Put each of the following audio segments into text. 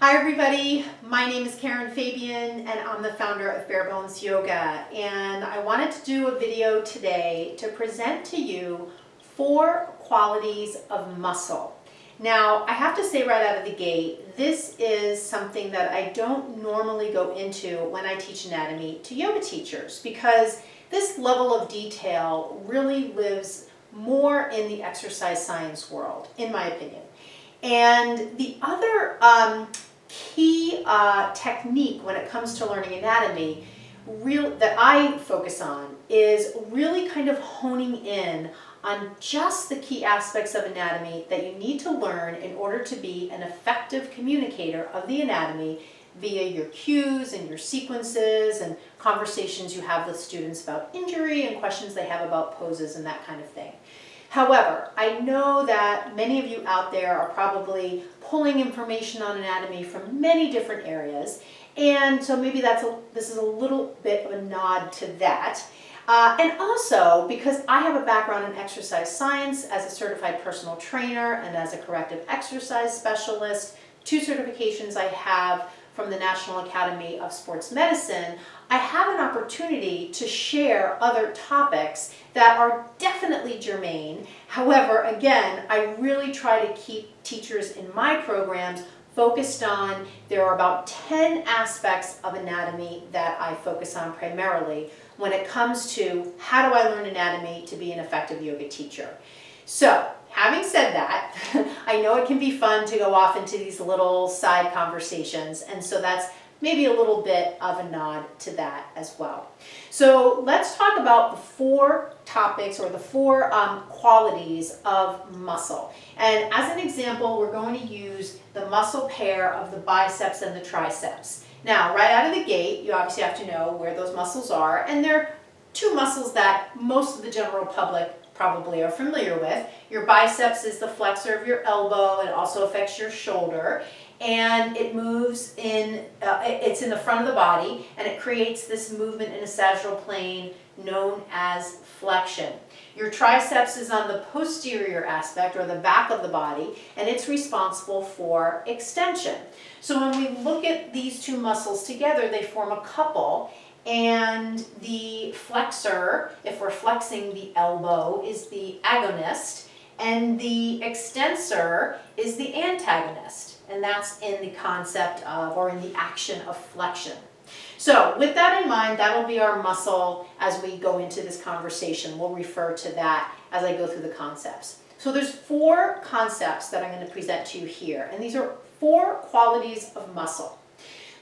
Hi everybody, my name is Karen Fabian and I'm the founder of Bare Bones Yoga, and I wanted to do a video today to present to you 4 qualities of muscle. Now I have to say right out of the gate, this is something that I don't normally go into when I teach anatomy to yoga teachers, because this level of detail really lives more in the exercise science world, in my opinion. And the other key technique when it comes to learning anatomy that I focus on is really kind of honing in on just the key aspects of anatomy that you need to learn in order to be an effective communicator of the anatomy via your cues and your sequences and conversations you have with students about injury and questions they have about poses and that kind of thing. However, I know that many of you out there are probably pulling information on anatomy from many different areas, and so maybe this is a little bit of a nod to that. And also, because I have a background in exercise science as a certified personal trainer and as a corrective exercise specialist, 2 certifications I have from the National Academy of Sports Medicine, I have an opportunity to share other topics that are definitely germane. However, again, I really try to keep teachers in my programs focused on, there are about 10 aspects of anatomy that I focus on primarily when it comes to how do I learn anatomy to be an effective yoga teacher. So, having said that, I know it can be fun to go off into these little side conversations, and so that's maybe a little bit of a nod to that as well. So let's talk about the 4 topics or the 4 qualities of muscle. And as an example, we're going to use the muscle pair of the biceps and the triceps. Now, right out of the gate, you obviously have to know where those muscles are, and they're 2 muscles that most of the general public probably are familiar with. Your biceps is the flexor of your elbow. It also affects your shoulder, and it moves in, it's in the front of the body, and it creates this movement in a sagittal plane known as flexion. Your triceps is on the posterior aspect, or the back of the body, and it's responsible for extension. So when we look at these 2 muscles together, they form a couple. And the flexor, if we're flexing the elbow, is the agonist, and the extensor is the antagonist. And that's in the concept of, or in the action of flexion. So with that in mind, that'll be our muscle as we go into this conversation. We'll refer to that as I go through the concepts. So there's 4 concepts that I'm going to present to you here, and these are 4 qualities of muscle.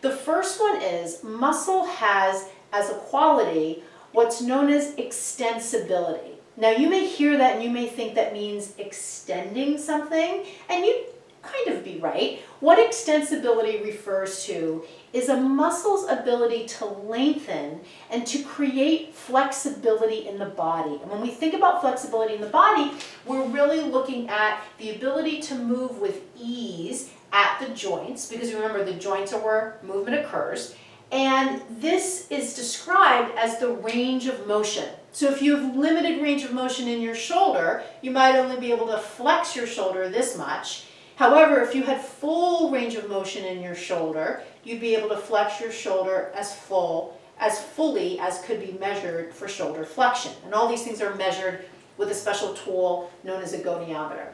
The first one is muscle has as a quality what's known as extensibility. Now you may hear that and you may think that means extending something, and you'd kind of be right. What extensibility refers to is a muscle's ability to lengthen and to create flexibility in the body. And when we think about flexibility in the body, we're really looking at the ability to move with ease at the joints, because remember, the joints are where movement occurs, and this is described as the range of motion. So if you have limited range of motion in your shoulder, you might only be able to flex your shoulder this much. However, if you had full range of motion in your shoulder, you'd be able to flex your shoulder as fully as could be measured for shoulder flexion. And all these things are measured with a special tool known as a goniometer.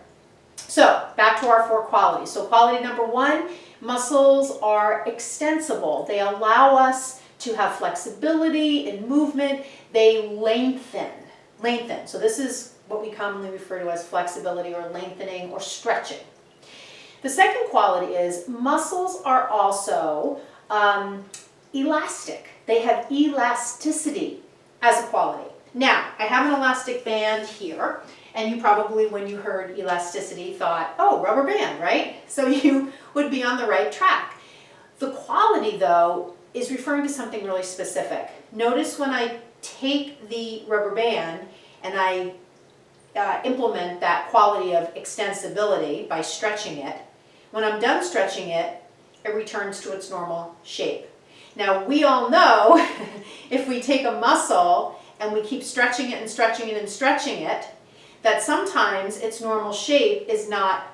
So back to our 4 qualities. So quality number 1, muscles are extensible. They allow us to have flexibility in movement. They lengthen. So this is what we commonly refer to as flexibility or lengthening or stretching. The second quality is muscles are also elastic. They have elasticity as a quality. Now, I have an elastic band here. And you probably, when you heard elasticity, thought, oh, rubber band, right? So you would be on the right track. The quality, though, is referring to something really specific. Notice when I take the rubber band and I implement that quality of extensibility by stretching it, when I'm done stretching it, it returns to its normal shape. Now, we all know if we take a muscle and we keep stretching it and stretching it and stretching it, that sometimes its normal shape is not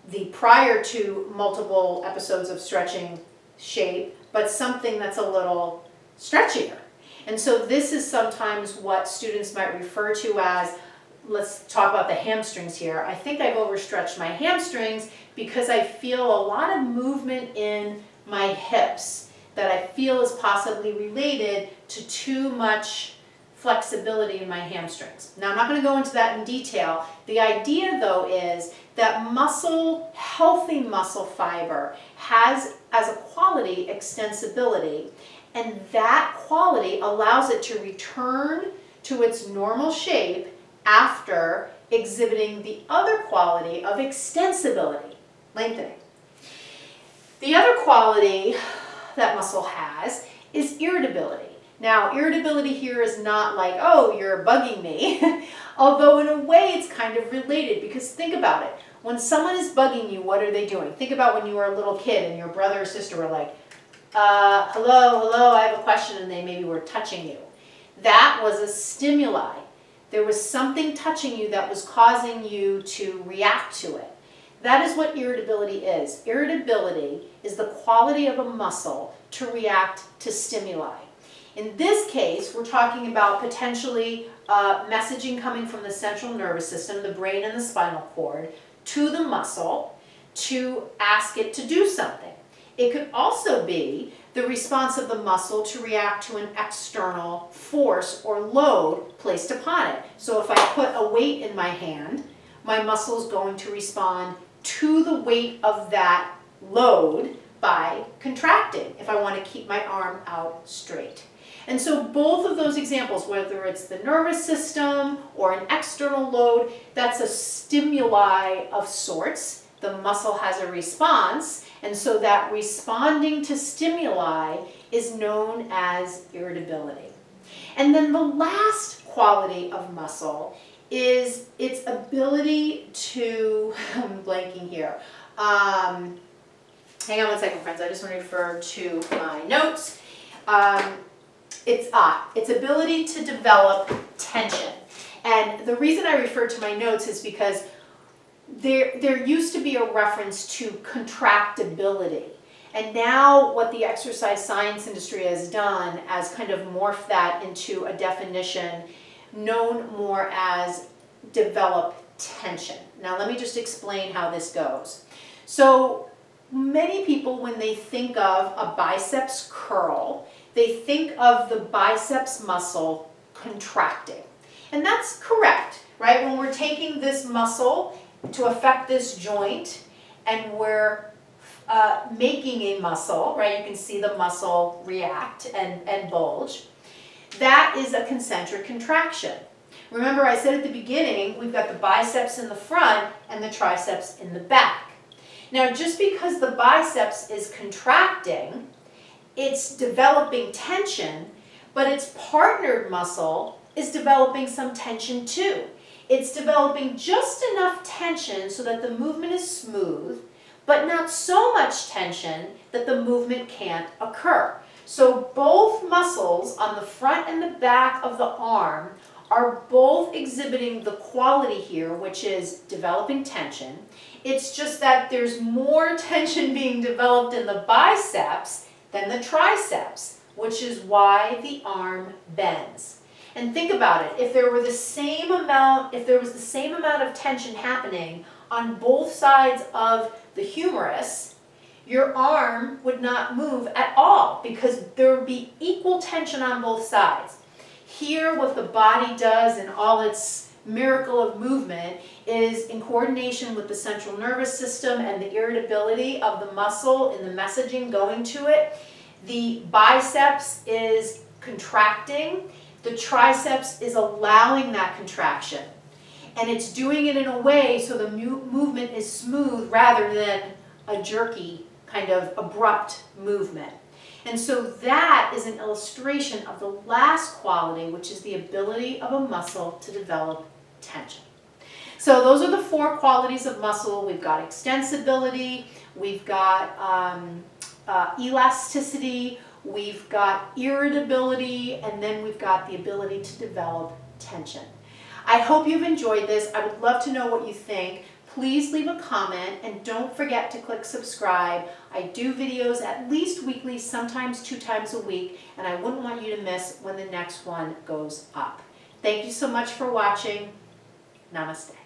the prior to multiple episodes of stretching shape, but something that's a little stretchier. And so this is sometimes what students might refer to as, let's talk about the hamstrings here. I think I've overstretched my hamstrings because I feel a lot of movement in my hips that I feel is possibly related to too much flexibility in my hamstrings. Now, I'm not going to go into that in detail. The idea, though, is that healthy muscle fiber has as a quality extensibility, and that quality allows it to return to its normal shape after exhibiting the other quality of extensibility, lengthening. The other quality that muscle has is irritability. Now, irritability here is not like, oh, you're bugging me, although in a way it's kind of related, because think about it. When someone is bugging you, what are they doing? Think about when you were a little kid and your brother or sister were like, hello, I have a question, and they maybe were touching you. That was a stimuli. There was something touching you that was causing you to react to it. That is what irritability is. Irritability is the quality of a muscle to react to stimuli. In this case, we're talking about potentially messaging coming from the central nervous system, the brain and the spinal cord, to the muscle to ask it to do something. It could also be the response of the muscle to react to an external force or load placed upon it. So if I put a weight in my hand, my muscle is going to respond to the weight of that load by contracting if I want to keep my arm out straight. And so both of those examples, whether it's the nervous system or an external load, that's a stimuli of sorts. The muscle has a response, and so that responding to stimuli is known as irritability. And then the last quality of muscle is its ability to, I'm blanking here. Hang on one second, friends. I just want to refer to my notes. Its ability to develop tension. And the reason I refer to my notes is because there used to be a reference to contractibility. And now what the exercise science industry has done as kind of morphed that into a definition known more as develop tension. Now let me just explain how this goes. So many people, when they think of a biceps curl, they think of the biceps muscle contracting. And that's correct, right? When we're taking this muscle to affect this joint and we're making a muscle, right? You can see the muscle react and bulge. That is a concentric contraction. Remember, I said at the beginning, we've got the biceps in the front and the triceps in the back. Now, just because the biceps is contracting, it's developing tension, but its partnered muscle is developing some tension too. It's developing just enough tension so that the movement is smooth, but not so much tension that the movement can't occur. So both muscles on the front and the back of the arm are both exhibiting the quality here, which is developing tension. It's just that there's more tension being developed in the biceps than the triceps, which is why the arm bends. And think about it, if there was the same amount of tension happening on both sides of the humerus, your arm would not move at all because there would be equal tension on both sides. Here, what the body does in all its miracle of movement is in coordination with the central nervous system and the irritability of the muscle in the messaging going to it. The biceps is contracting, the triceps is allowing that contraction. And it's doing it in a way so the movement is smooth rather than a jerky, kind of abrupt movement. And so that is an illustration of the last quality, which is the ability of a muscle to develop tension. So those are the four qualities of muscle. We've got extensibility, we've got elasticity, we've got irritability, and then we've got the ability to develop tension. I hope you've enjoyed this. I would love to know what you think. please leave a comment and don't forget to click subscribe. I do videos at least weekly, sometimes 2 times a week, and I wouldn't want you to miss when the next one goes up. Thank you so much for watching. Namaste.